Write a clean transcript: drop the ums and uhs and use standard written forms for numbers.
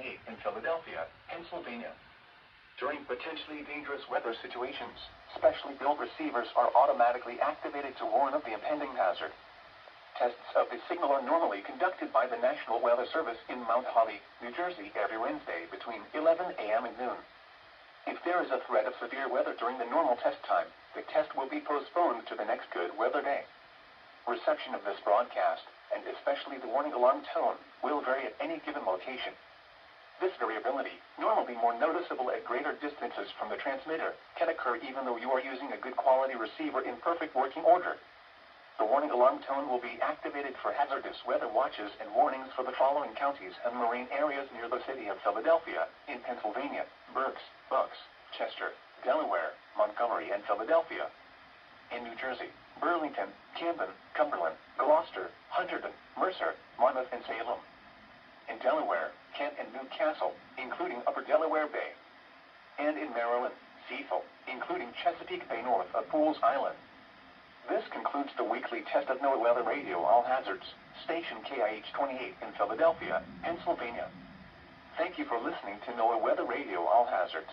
28 in Philadelphia, Pennsylvania. During potentially dangerous weather situations, specially built receivers are automatically activated to warn of the impending hazard. Tests of the signal are normally conducted by the National Weather Service in Mount Holly, New Jersey every Wednesday between 11 a.m. and noon. If there is a threat of severe weather during the normal test time, the test will be postponed to the next good weather day. Reception of this broadcast, and especially the warning alarm tone, will vary at any given location. This variability, normally more noticeable at greater distances from the transmitter, can occur even though you are using a good quality receiver in perfect working order. The warning alarm tone will be activated for hazardous weather watches and warnings for the following counties and marine areas near the city of Philadelphia, in Pennsylvania: Berks, Bucks, Chester, Delaware, Montgomery, and Philadelphia. In New Jersey: Burlington, Camden, Cumberland, Gloucester, Hunterdon, Mercer, Monmouth, and Salem. In Delaware: Kent and Newcastle, including Upper Delaware Bay. And in Maryland: Cecil, including Chesapeake Bay north of Pools Island. This concludes the weekly test of NOAA Weather Radio All Hazards, station KIH 28 in Philadelphia, Pennsylvania. Thank you for listening to NOAA Weather Radio All Hazards.